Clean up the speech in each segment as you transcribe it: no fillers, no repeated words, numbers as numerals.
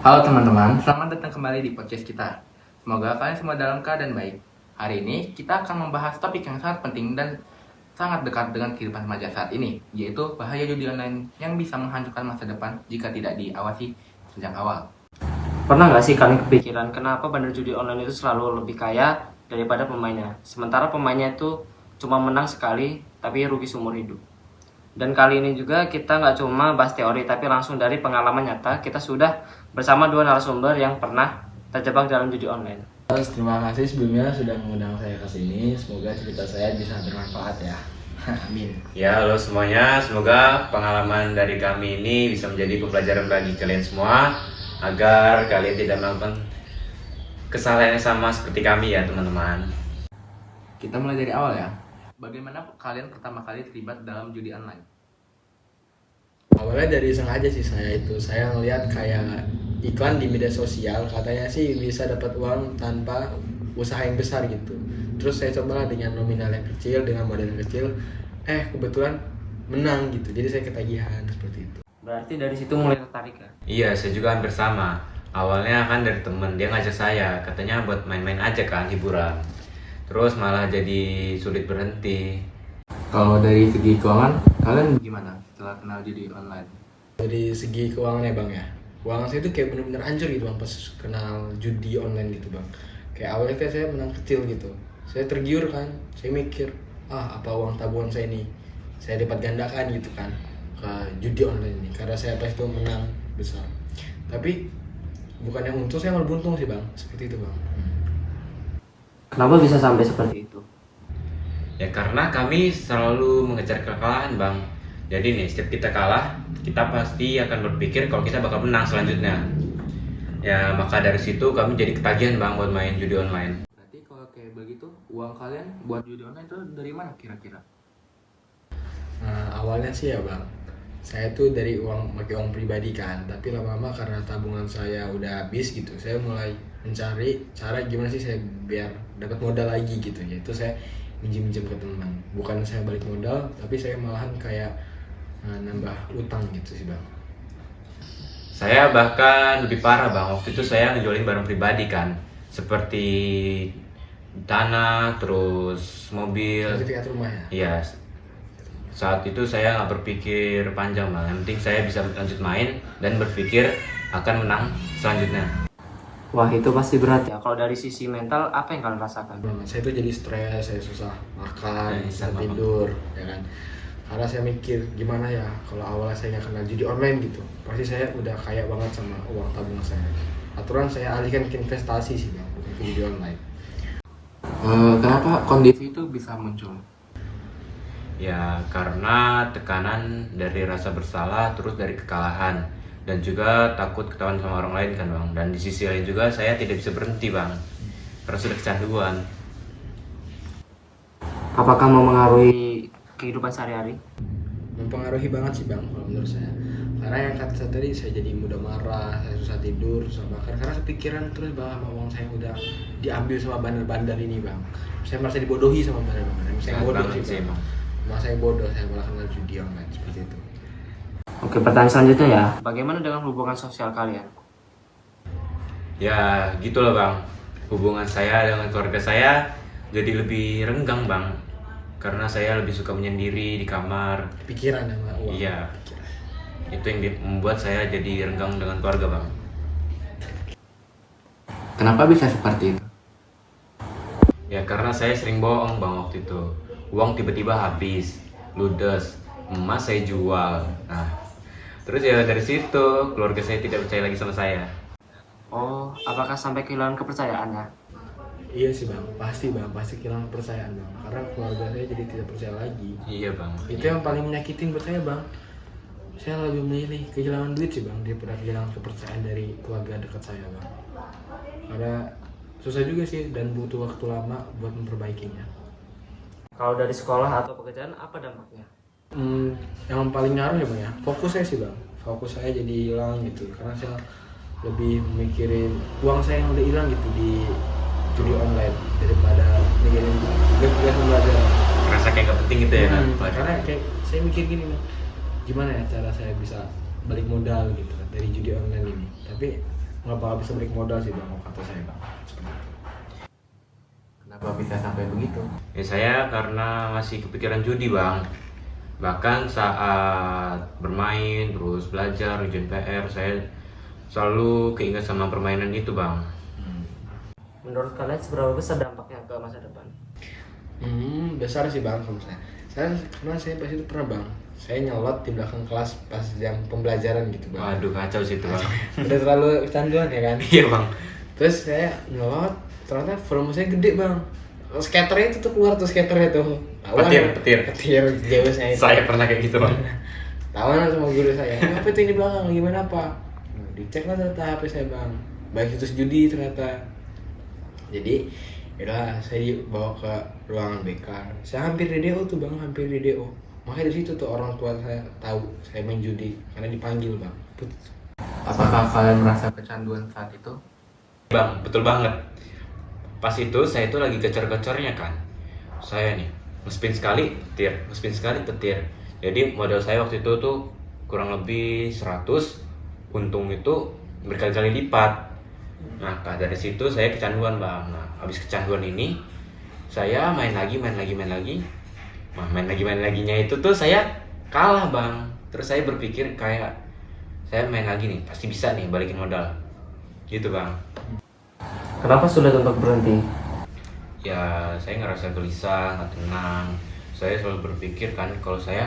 Halo teman-teman, selamat datang kembali di podcast kita. Semoga kalian semua dalam keadaan baik. Hari ini kita akan membahas topik yang sangat penting dan sangat dekat dengan kehidupan remaja saat ini, yaitu bahaya judi online yang bisa menghancurkan masa depan jika tidak diawasi sejak awal. Pernah nggak sih kalian kepikiran kenapa bandar judi online itu selalu lebih kaya daripada pemainnya? Sementara pemainnya itu cuma menang sekali, tapi rugi seumur hidup. Dan kali ini juga kita nggak cuma bahas teori, tapi langsung dari pengalaman nyata. Kita sudah bersama dua narasumber yang pernah terjebak dalam judi online. Terima kasih sebelumnya sudah mengundang saya ke sini. Semoga cerita saya bisa bermanfaat ya. Amin. Ya, halo semuanya. Semoga pengalaman dari kami ini bisa menjadi pembelajaran bagi kalian semua agar kalian tidak melakukan kesalahan yang sama seperti kami ya, teman-teman. Kita mulai dari awal ya. Bagaimana kalian pertama kali terlibat dalam judi online? Awalnya dari sengaja sih saya ngelihat kayak iklan di media sosial, katanya sih bisa dapat uang tanpa usaha yang besar gitu. Terus saya cobalah dengan nominal yang kecil, dengan modal yang kecil. Kebetulan menang gitu. Jadi saya ketagihan seperti itu. Berarti dari situ mulai tertarik ya? Iya, saya juga hampir sama. Awalnya kan dari temen, dia ngajak saya, katanya buat main-main aja kan, hiburan. Terus malah jadi sulit berhenti. Kalau dari segi keuangan, kalian gimana setelah kenal judi online? Dari segi keuangannya bang ya, keuangan saya itu kayak bener-bener hancur gitu bang pas kenal judi online gitu bang. Kayak awalnya kan saya menang kecil gitu, saya tergiur kan, saya mikir apa uang tabungan saya ini saya dapat gandakan gitu kan ke judi online ini, karena saya pas itu menang besar. Tapi bukan yang untung, saya malah buntung sih bang, seperti itu bang. Kenapa bisa sampai seperti itu? Ya karena kami selalu mengejar kekalahan, Bang. Jadi nih, setiap kita kalah, kita pasti akan berpikir kalau kita bakal menang selanjutnya. Ya, maka dari situ kami jadi ketagihan, Bang, buat main judi online. Berarti kalau kayak begitu, uang kalian buat judi online itu dari mana kira-kira? Nah, awalnya sih ya bang, saya tuh dari pakai uang pribadi kan, tapi lama-lama karena tabungan saya udah habis gitu, saya mulai mencari cara gimana sih saya biar dapat modal lagi gitu. Yaitu saya minjem ke teman, bukan saya balik modal, tapi saya malahan kayak nambah utang gitu sih bang. Saya bahkan lebih parah, Bang. Waktu itu saya ngejualin barang pribadi kan, seperti tanah, terus mobil. Sertifikat rumah ya. Iya. Saat itu saya nggak berpikir panjang, Bang. Yang penting saya bisa lanjut main dan berpikir akan menang selanjutnya. Wah, itu pasti berat ya. Kalau dari sisi mental, apa yang kalian rasakan? Saya tuh jadi stres, saya susah makan, susah sama, Bang. tidur, ya kan. Karena saya mikir gimana ya kalau awalnya saya nggak kenal judi online gitu, pasti saya udah kaya banget sama uang tabungan saya. Aturan saya alihkan ke investasi sih bang, bukan ke judi online. Kenapa kondisi itu bisa muncul? Ya, karena tekanan dari rasa bersalah, terus dari kekalahan, dan juga takut ketahuan sama orang lain kan, Bang. Dan di sisi lain juga saya tidak bisa berhenti, Bang, karena sudah kecanduan. Apakah mempengaruhi kehidupan sehari-hari? Mempengaruhi banget sih bang kalau menurut saya. Karena yang kata saya tadi, saya jadi mudah marah, saya susah tidur, susah makan, karena kepikiran terus bang sama uang saya udah diambil sama bandar-bandar ini bang. Saya merasa dibodohi sama bandar-bandar. Saya bodoh Banget sih bang. Bang. Masa saya bodoh, saya malah kenal judi online seperti itu. Oke, pertanyaan selanjutnya ya. Bagaimana dengan hubungan sosial kalian? Ya, gitulah, Bang. Hubungan saya dengan keluarga saya jadi lebih renggang, Bang. Karena saya lebih suka menyendiri di kamar. Pikiran sama uang. Iya. Pikiran. Itu yang membuat saya jadi renggang dengan keluarga, Bang. Kenapa bisa seperti itu? Ya karena saya sering bohong, Bang, waktu itu. Uang tiba-tiba habis, ludes, emas saya jual. Nah, terus ya dari situ keluarga saya tidak percaya lagi sama saya. Oh, apakah sampai kehilangan kepercayaannya? Iya sih bang, pasti kehilangan kepercayaan bang, karena keluarga saya jadi tidak percaya lagi. Iya, Bang. Itu yang paling menyakitin buat saya bang. Saya lebih memilih kehilangan duit sih bang daripada kehilangan kepercayaan dari keluarga dekat saya bang. Karena susah juga sih dan butuh waktu lama buat memperbaikinya. Kalau dari sekolah atau pekerjaan, apa dampaknya? Yang paling ngaruh ya bang ya, fokus saya sih bang. Fokus saya jadi hilang gitu, karena saya lebih mikirin uang saya yang udah hilang gitu di judi online daripada mikirin tugas pembelajaran. Rasa kayak gak penting gitu ya kan? Karena kayak saya mikir gini bang, gimana ya cara saya bisa balik modal gitu dari judi online ini. Tapi nggak bisa balik modal sih bang, kata saya bang. Seperti itu. Kenapa bisa sampai begitu? Ya saya karena masih kepikiran judi bang. Bahkan saat bermain terus belajar ngerjain PR, saya selalu keinget sama permainan itu bang. Menurut kalian seberapa besar dampaknya ke masa depan? Besar sih bang kalau saya. Karena saya pas itu pernah bang, saya nyelot di belakang kelas pas jam pembelajaran gitu bang. Waduh kacau sih itu bang. Udah terlalu kecanduan ya kan. Iya bang. Terus saya nyelot, ternyata volume saya gede bang. Skaternya itu tuh keluar tuh, skaternya tuh. Petir. Jewesnya itu. Saya pernah kayak gitu bang. Tawanan sama guru saya, apa itu ini belakang, gimana apa? Dicek lah ternyata HP saya bang, baik itu judi ternyata. Jadi yaudah saya dibawa ke ruangan BK. Saya hampir DDO tuh bang, hampir DDO. Makanya dari situ tuh orang tua saya tahu saya main judi karena dipanggil bang. Apakah kalian merasa kecanduan saat itu? Bang, betul banget. Pas itu saya tuh lagi gacor-gacornya kan. Saya nih, ngespin sekali petir. Jadi modal saya waktu itu tuh kurang lebih 100, untung itu berkali-kali lipat. Nah, dari situ saya kecanduan bang. Nah, habis kecanduan ini, saya main lagi. Nah, main laginya itu tuh saya kalah bang. Terus saya berpikir kayak saya main lagi nih, pasti bisa nih balikin modal. Gitu bang. Kenapa sulit untuk berhenti? Ya, saya ngerasa gelisah, nggak tenang. Saya selalu berpikir kan kalau saya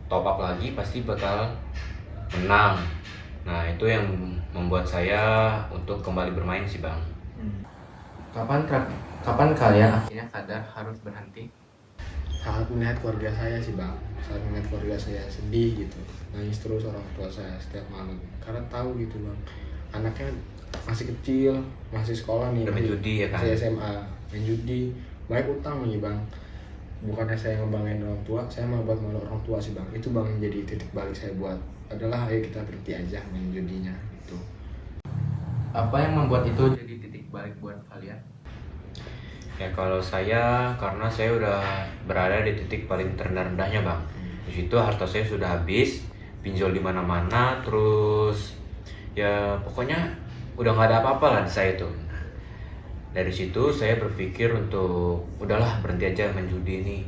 top up lagi pasti bakal menang. Nah, itu yang membuat saya untuk kembali bermain sih bang. Kapan kalian akhirnya sadar harus berhenti? Saat melihat keluarga saya sih bang, saat melihat keluarga saya sedih gitu, nangis terus orang tua saya setiap malam. Karena tahu gitu bang, anaknya masih kecil, masih sekolah nih, Udah main judi ya kan? masih SMA, main judi, banyak utang nih bang. Bukannya saya ngebanggain orang tua, saya malah buat malu orang tua sih bang. Itu bang yang jadi titik balik saya buat adalah ayo kita berhenti aja main judinya gitu. Apa yang membuat itu jadi titik balik buat kalian? Ya kalau saya, karena saya udah berada di titik paling terendah-rendahnya bang. Di situ harta saya sudah habis, pinjol di mana-mana, terus ya pokoknya udah nggak ada apa-apa lah di saya tuh. Dari situ saya berpikir untuk udahlah berhenti aja main judi ini.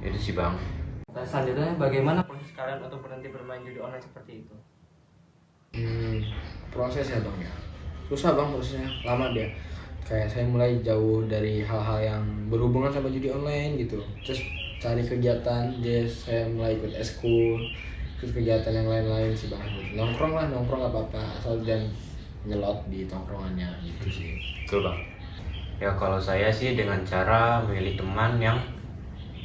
Itu sih bang. Dan selanjutnya bagaimana proses kalian untuk berhenti bermain judi online seperti itu? Prosesnya bang ya, susah bang prosesnya, lama dia. Kayak saya mulai jauh dari hal-hal yang berhubungan sama judi online gitu. Terus cari kegiatan, saya mulai ikut eskul, terus kegiatan yang lain-lain sih bang. Nongkrong nggak apa-apa, asal jangan nyelot di tongkrongannya gitu sih. Betul bang. Ya kalau saya sih dengan cara memilih teman yang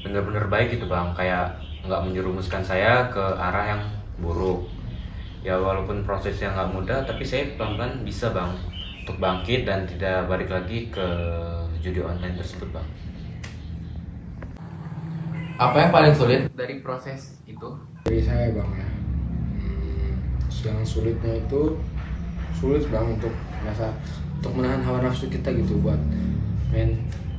benar-benar baik gitu bang, kayak nggak menjerumuskan saya ke arah yang buruk. Ya walaupun prosesnya nggak mudah, tapi saya pelan-pelan bisa bang untuk bangkit dan tidak balik lagi ke judi online tersebut bang. Apa yang paling sulit dari proses itu? Dari saya bang ya, yang sulitnya itu sulit bang untuk menahan hawa nafsu kita gitu buat main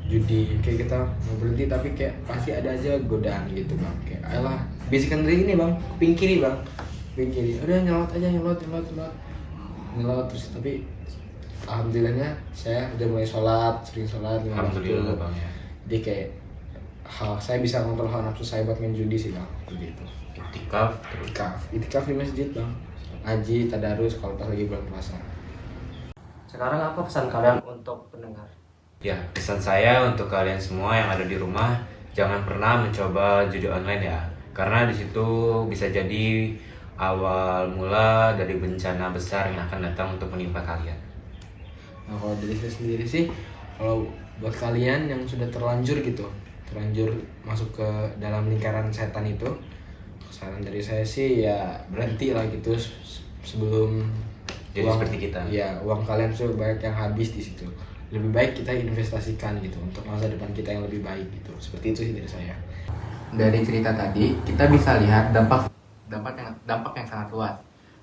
judi. Kayak kita mau berhenti tapi kayak pasti ada aja godaan gitu bang, kayak ayolah bisikan dari ini bang, kuping kiri bang, kuping kiri, udah nyelot aja nyelot terus. Tapi alhamdulillahnya saya udah mulai sering sholat 5 waktu. Alhamdulillah bang ya. Jadi kayak saya bisa kontrol hawa nafsu saya buat main judi sih bang, gitu. Itikaf di masjid bang, ngaji, tadarus kalau pas lagi bulan puasa. Sekarang apa pesan kalian untuk pendengar? Ya pesan saya untuk kalian semua yang ada di rumah, jangan pernah mencoba judi online ya, karena di situ bisa jadi awal mula dari bencana besar yang akan datang untuk menimpa kalian. Nah kalau dari saya sendiri sih, kalau buat kalian yang sudah terlanjur masuk ke dalam lingkaran setan itu, saran dari saya sih ya berhenti lah gitu sebelum Jadi seperti kita. Ya uang kalian tuh banyak yang habis di situ. Lebih baik kita investasikan gitu untuk masa depan kita yang lebih baik gitu. Seperti itu sih dari saya. Dari cerita tadi, kita bisa lihat dampak yang sangat luas,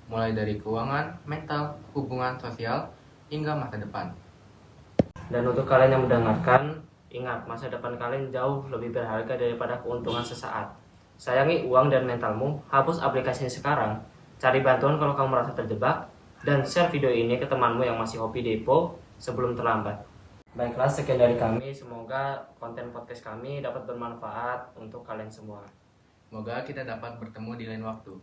mulai dari keuangan, mental, hubungan sosial, hingga masa depan. Dan untuk kalian yang mendengarkan, ingat masa depan kalian jauh lebih berharga daripada keuntungan sesaat. Sayangi uang dan mentalmu, hapus aplikasinya sekarang, cari bantuan kalau kamu merasa terjebak, Dan share video ini ke temanmu yang masih hobi depo sebelum terlambat. Baiklah, sekian dari kami. Semoga konten podcast kami dapat bermanfaat untuk kalian semua. Semoga kita dapat bertemu di lain waktu.